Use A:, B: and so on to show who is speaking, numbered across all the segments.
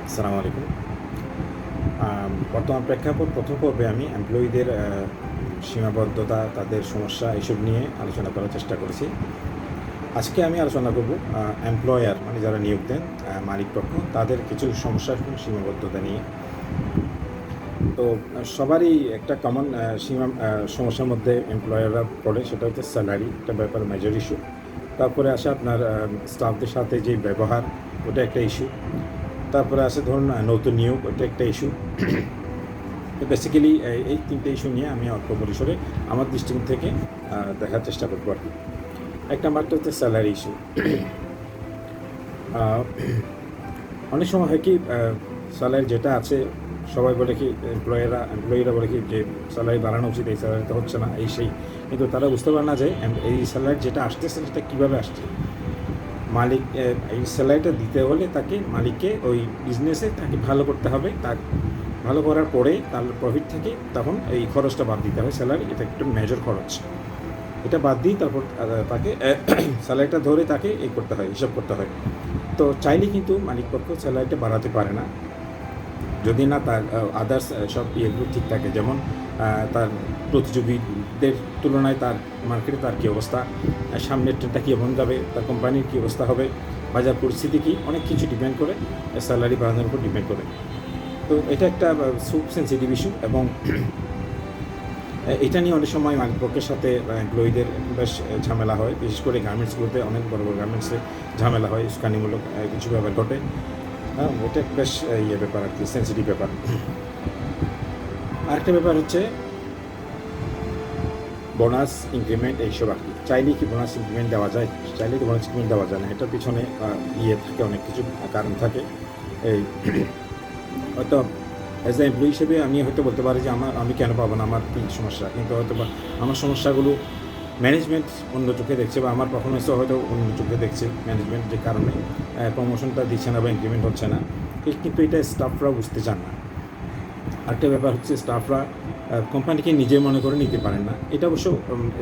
A: আসসালামু আলাইকুম। বর্তমান প্রেক্ষাপট প্রথম পর্বে আমি এমপ্লয়িদের সীমাবদ্ধতা, তাদের সমস্যা এসব নিয়ে আলোচনা করার চেষ্টা করেছি। আজকে আমি আলোচনা করব এমপ্লয়ার মানে যারা নিয়োগ দেন, মালিকপক্ষ, তাদের কিছু সমস্যা এবং সীমাবদ্ধতা নিয়ে। তো সবারই একটা কমন সমস্যার মধ্যে এমপ্লয়াররা পড়ে, সেটা হচ্ছে স্যালারি, একটা ব্যাপার মেজর ইস্যু। তারপরে আসে আপনার স্টাফদের সাথে যে ব্যবহার, ওটা একটা ইস্যু। তারপরে আসে ধরুন নতুন নিয়োগ, ওটা একটা ইস্যু। তো বেসিক্যালি এই তিনটে ইস্যু নিয়ে আমি অল্প পরিসরে আমার দৃষ্টিকোণ থেকে দেখার চেষ্টা করবো আর কি। এক নাম্বারটা হচ্ছে স্যালারি ইস্যু। অনেক সময় হয় কি, স্যালারি যেটা আছে সবাই বলে কি, এমপ্লয়িরা বলে কি যে স্যালারি বাড়ানো উচিত, এই স্যালারি তো হচ্ছে না, এই সেই। কিন্তু তারা বুঝতে পারে না যে এই স্যালারি যেটা আসতেছে সেটা কীভাবে আসছে। মালিক এই স্যালারিটা দিতে হলে তাকে, মালিককে ওই বিজনেসে তাকে ভালো করতে হবে। তার ভালো করার পরে তার প্রফিট থেকে তখন এই খরচটা বাদ দিতে হয়। স্যালারি এটা একটু মেজর খরচ, এটা বাদ দিই তারপর তাকে স্যালারিটা ধরে তাকে এই করতে হয়, হিসাব করতে হয়। তো চাইলে কিন্তু মালিকপক্ষ স্যালারিটা বাড়াতে পারে না যদি না তার আদার্স সব ইয়েগুলো ঠিক থাকে। যেমন তার প্রতিযোগীদের তুলনায় তার মার্কেটে তার কী অবস্থা, সামনের ট্রেনটা কীভাবে যাবে, তার কোম্পানির কী অবস্থা হবে, বাজার পরিস্থিতি কী, অনেক কিছু ডিপেন্ড করে, স্যালারি বাড়ানোর উপর ডিপেন্ড করে। তো এটা একটা খুব সেন্সিটিভ ইস্যু, এবং এটা নিয়ে অনেক সময় মালিকপক্ষের সাথে এমপ্লয়িদের বেশ ঝামেলা হয়। বিশেষ করে গার্মেন্টসগুলোতে, অনেক বড় বড় গার্মেন্টসে ঝামেলা হয়, উস্কানিমূলক কিছু ব্যাপার ঘটে। ওটা বেশ ব্যাপার আর কি, সেন্সিটিভ ব্যাপার। আরেকটা ব্যাপার হচ্ছে বোনাস ইনক্রিমেন্ট, এইসব আর কি। চাইলেই কি বোনাস ইনক্রিমেন্ট দেওয়া যায়? চাইলেই তো বোনাস ইনক্রিমেন্ট দেওয়া যায় না। এটার পিছনে থাকে, অনেক কিছু কারণ থাকে। এই হয়তো অ্যাজ এ এমপ্লয়ি হিসেবে আমি হয়তো বলতে পারি যে আমি কেন পাবো না, আমার কী সমস্যা। কিন্তু হয়তো বা আমার সমস্যাগুলো ম্যানেজমেন্ট অন্য চোখে দেখছে, বা আমার পারফরমেন্সও হয়তো অন্য চোখে দেখছে ম্যানেজমেন্ট, যে কারণে প্রমোশনটা দিচ্ছে না বা ইনক্রিমেন্ট হচ্ছে না। কিন্তু এটা স্টাফরা বুঝতে চান না। আরেকটা ব্যাপার হচ্ছে, স্টাফরা কোম্পানিকে নিজে মনে করে নিতে পারেন না। এটা অবশ্য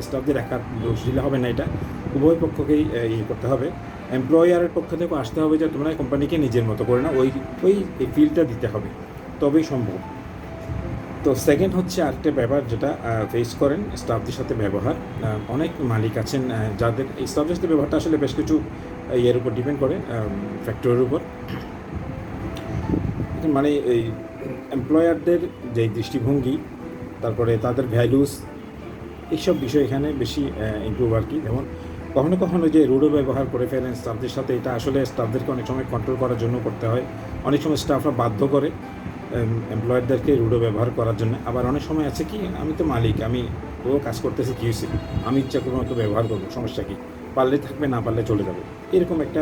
A: স্টাফদের একার দোষ দিলে হবে না, এটা উভয় পক্ষকেই করতে হবে। এমপ্লয়ারের পক্ষ থেকে আসতে হবে যে তোমরা কোম্পানিকে নিজের মতো করে না, ওই ফিলটা দিতে হবে, তবেই সম্ভব। তো সেকেন্ড হচ্ছে আরেকটা ব্যাপার যেটা ফেস করেন, স্টাফদের সাথে ব্যবহার। অনেক মালিক আছেন যাদের এই স্টাফদের সাথে ব্যবহারটা আসলে বেশ কিছু ইয়ের উপর ডিপেন্ড করে, ফ্যাক্টরের উপর। মানে এই এমপ্লয়ারদের যে দৃষ্টিভঙ্গি, তারপরে তাদের ভ্যালুস, এইসব বিষয় এখানে বেশি ইমপ্রুভ আর কি। যেমন কখনো কখনো যে রুডো ব্যবহার করে ফেলেন স্টাফদের সাথে, এটা আসলে স্টাফদেরকে অনেক সময় কন্ট্রোল করার জন্য করতে হয়। অনেক সময় স্টাফরা বাধ্য করে এমপ্লয়ারদেরকে রুডো ব্যবহার করার জন্য। আবার অনেক সময় আছে কি, আমি তো মালিক, আমি ও কাজ করতেছি, কী হয়েছে, আমি ইচ্ছা কোনো মতো ব্যবহার করবো, সমস্যা কী, পারলে থাকবে, না পারলে চলে যাবে, এরকম একটা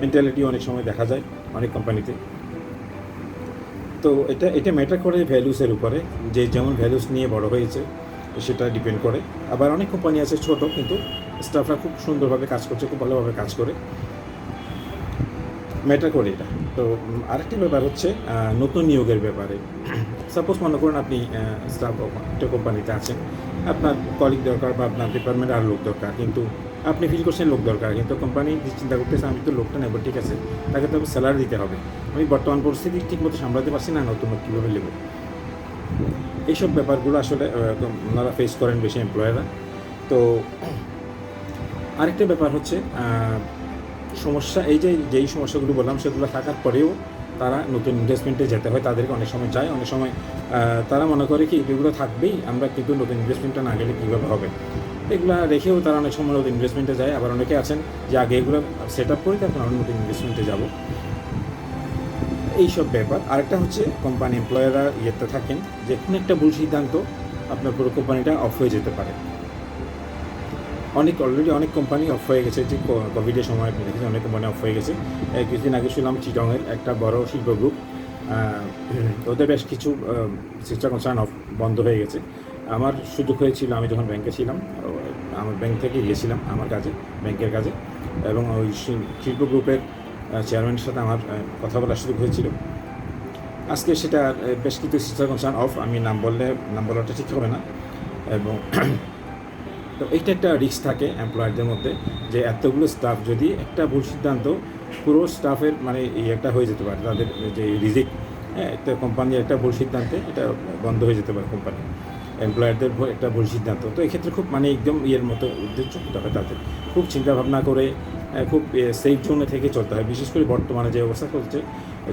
A: মেন্টালিটি অনেক সময় দেখা যায় অনেক কোম্পানিতে। তো এটা ম্যাটার করে ভ্যালুসের উপরে, যে যেমন ভ্যালুস নিয়ে বড় হয়েছে সেটা ডিপেন্ড করে। আবার অনেক কোম্পানি আছে ছোট, কিন্তু স্টাফরা খুব সুন্দরভাবে কাজ করছে, খুব ভালোভাবে কাজ করে, ম্যাটার করে এটা। তো আরেকটা ব্যাপার হচ্ছে নতুন নিয়োগের ব্যাপারে। সাপোজ মনে করুন আপনি স্টাফ একটা কোম্পানিতে আছেন, আপনার কলিগ দরকার বা আপনার ডিপার্টমেন্টে আরও লোক দরকার, কিন্তু আপনি ফিল করছেন লোক দরকার, কিন্তু কোম্পানি চিন্তা করতেছে আমি তো লোকটা নেব, ঠিক আছে, তাকে তো স্যালারি দিতে হবে, আমি বর্তমান পরিস্থিতি ঠিকমতো সামলাতে পারছি না, নতুন লোক কীভাবে নেব। এইসব ব্যাপারগুলো আসলে ওনারা ফেস করেন বেশি এমপ্লয়াররা। তো আরেকটা ব্যাপার হচ্ছে সমস্যা, যেই সমস্যাগুলো বললাম সেগুলো থাকার পরেও তারা নতুন ইনভেস্টমেন্টে যেতে হয়, তাদেরকে অনেক সময় যায়, অনেক সময় তারা মনে করে কি এগুলো থাকবেই, আমরা কিন্তু নতুন ইনভেস্টমেন্টটা না গেলে কীভাবে হবে, এগুলো রেখেও তারা অনেক সময় নতুন ইনভেস্টমেন্টে যায়। আবার অনেকে আছেন যে আগে এগুলো সেট আপ করি, তারপর আমরা নতুন ইনভেস্টমেন্টে যাব, এইসব ব্যাপার। আরেকটা হচ্ছে কোম্পানি এমপ্লয়াররা ইয়েতে থাকেন যে কোনো একটা ভুল সিদ্ধান্ত আপনার পুরো কোম্পানিটা অফ হয়ে যেতে পারে। অলরেডি অনেক কোম্পানি অফ হয়ে গেছে, যে কোভিডের সময় আপনি দেখেছেন অনেক কোম্পানি অফ হয়ে গেছে। কিছুদিন আগে শুনলাম চিটংয়ের একটা বড় শিল্প গ্রুপ, ওদের বেশ কিছু শিক্ষা প্রতিষ্ঠান বন্ধ হয়ে গেছে। আমার সুযোগ হয়েছিল, আমি যখন ব্যাংকে ছিলাম, আমার ব্যাংক থেকে গিয়েছিলাম আমার কাজে, ব্যাংকের কাজে, এবং ওই শিল্প গ্রুপের চেয়ারম্যানের সাথে আমার কথা বলার সুযোগ হয়েছিল। আজকে সেটা বেশ কিছু শিক্ষা প্রতিষ্ঠান অফ, আমি নাম বলাটা ঠিক হবে না, এবং তো এইটা একটা রিস্ক থাকে এমপ্লয়ারদের মধ্যে, যে এতগুলো স্টাফ যদি একটা ভুল সিদ্ধান্ত পুরো স্টাফের মানে এই একটা হয়ে যেতে পারে, তাদের যে রিজিক, হ্যাঁ, একটা কোম্পানির একটা ভুল সিদ্ধান্তে এটা বন্ধ হয়ে যেতে পারে কোম্পানি, এমপ্লয়ারদের একটা ভুল সিদ্ধান্ত। তো এক্ষেত্রে খুব মানে একদম ইয়ের মতো উদ্দেশ্য হতে হবে তাদের, খুব চিন্তাভাবনা করে খুব সেফ জোনে থেকে চলতে হয়। বিশেষ করে বর্তমানে যে অবস্থা চলছে,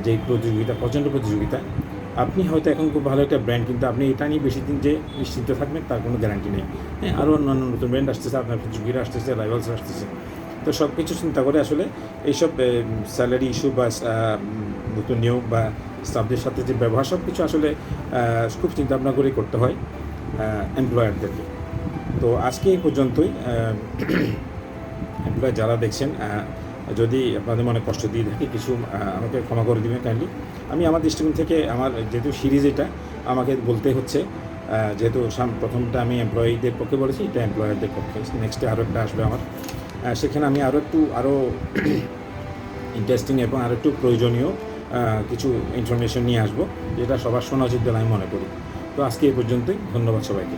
A: যে প্রতিযোগিতা, প্রচণ্ড প্রতিযোগিতা, আপনি হয়তো এখন খুব ভালো একটা ব্র্যান্ড, কিন্তু আপনি এটা নিয়ে বেশি দিন যে নিশ্চিন্ত থাকবেন তার কোনো গ্যারান্টি নেই। হ্যাঁ, আরও অন্যান্য নতুন ব্র্যান্ড আসতেছে, আপনার প্রতিযোগীরা আসতেছে, রাইভালস আসতেছে। তো সব কিছু চিন্তা করে আসলে এইসব স্যালারি ইস্যু বা নতুন নিয়োগ বা স্টাফদের সাথে যে ব্যবহার, সব কিছু আসলে খুব চিন্তা ভাবনা করেই করতে হয় এমপ্লয়ারদেরকে। তো আজকে এই পর্যন্তই। এমপ্লয়ার যারা দেখছেন, যদি আপনাদের মনে কষ্ট দিয়ে থাকি কিছু, আমাকে ক্ষমা করে দেবেন কাইন্ডলি। আমি আমার দৃষ্টিকোণ থেকে, আমার যেহেতু সিরিজ এটা আমাকে বলতে হচ্ছে, যেহেতু প্রথমটা আমি এমপ্লয়িদের পক্ষে বলেছি, এটা এমপ্লয়ারদের পক্ষে। নেক্সটে আরও একটা আসবে আমার, সেখানে আমি আরও ইন্টারেস্টিং এবং আরও একটু প্রয়োজনীয় কিছু ইনফরমেশন নিয়ে আসবো, যেটা সবার শোনা উচিত বলে আমি মনে করি। তো আজকে এই পর্যন্তই, ধন্যবাদ সবাইকে।